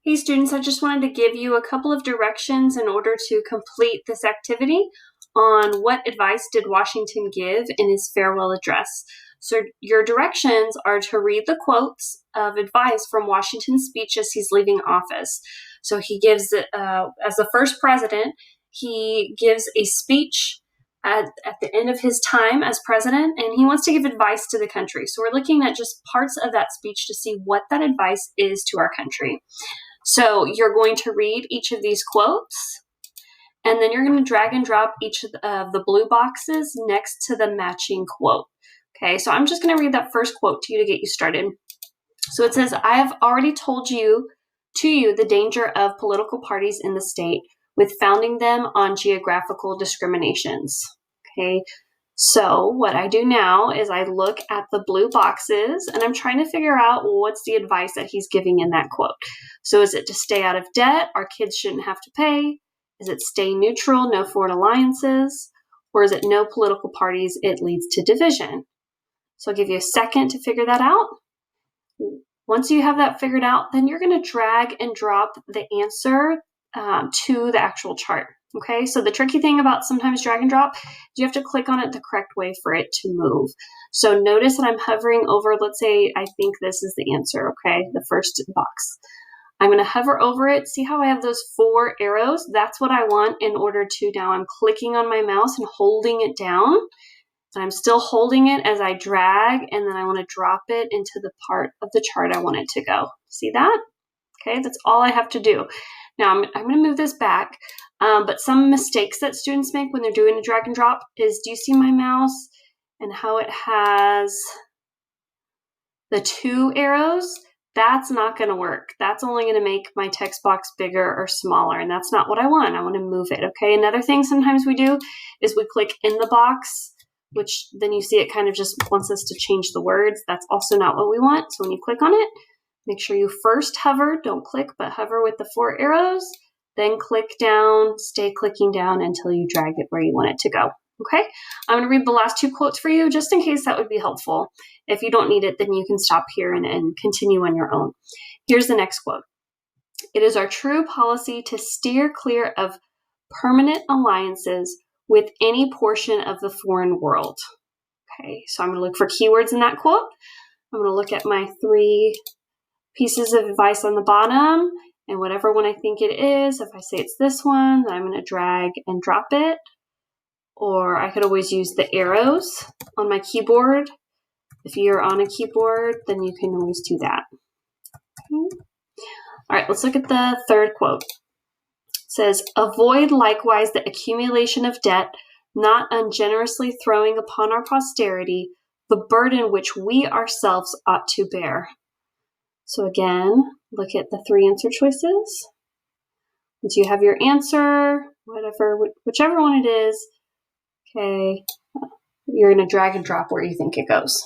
Hey students, I just wanted to give you a couple of directions in order to complete this activity on what advice did Washington give in his farewell address. So your directions are to read the quotes of advice from Washington's speech as he's leaving office. So he gives, as the first president, he gives a speech at the end of his time as president, and he wants to give advice to the country. So we're looking at just parts of that speech to see what that advice is to our country. So you're going to read each of these quotes, and then you're going to drag and drop each of the blue boxes next to the matching quote. Okay, so I'm just going to read that first quote to you to get you started. So it says, I have already told you the danger of political parties in the state with founding them on geographical discriminations. Okay, so what I do now is I look at the blue boxes and I'm trying to figure out what's the advice that he's giving in that quote. So is it to stay out of debt? Our kids shouldn't have to pay. Is it stay neutral, no foreign alliances? Or is it no political parties, it leads to division? So I'll give you a second to figure that out. Once you have that figured out, then you're going to drag and drop the answer to the actual chart. Okay, so the tricky thing about sometimes drag and drop, you have to click on it the correct way for it to move. So notice that I'm hovering over, let's say I think this is the answer, okay, the first box. I'm going to hover over it. See how I have those 4 arrows? That's what I want in order to, now I'm clicking on my mouse and holding it down. And I'm still holding it as I drag, and then I want to drop it into the part of the chart I want it to go. See that? Okay, that's all I have to do. Now I'm going to move this back, but some mistakes that students make when they're doing a drag and drop is, do you see my mouse and how it has the 2 arrows? That's not going to work. That's only going to make my text box bigger or smaller, and that's not what I want. I want to move it, okay? Another thing sometimes we do is we click in the box, which then you see it kind of just wants us to change the words. That's also not what we want. So when you click on it, make sure you first hover, don't click, but hover with the 4 arrows, then click down, stay clicking down until you drag it where you want it to go. Okay, I'm going to read the last 2 quotes for you just in case that would be helpful. If you don't need it, then you can stop here and continue on your own. Here's the next quote. It is our true policy to steer clear of permanent alliances with any portion of the foreign world. Okay, so I'm going to look for keywords in that quote. I'm going to look at my 3 pieces of advice on the bottom, and whatever one I think it is, if I say it's this one, then I'm going to drag and drop it. Or I could always use the arrows on my keyboard. If you're on a keyboard, then you can always do that. Okay. All right, let's look at the third quote. It says, avoid likewise the accumulation of debt, not ungenerously throwing upon our posterity the burden which we ourselves ought to bear. So again, look at the 3 answer choices. Once you have your answer, whichever one it is, okay, you're going to drag and drop where you think it goes.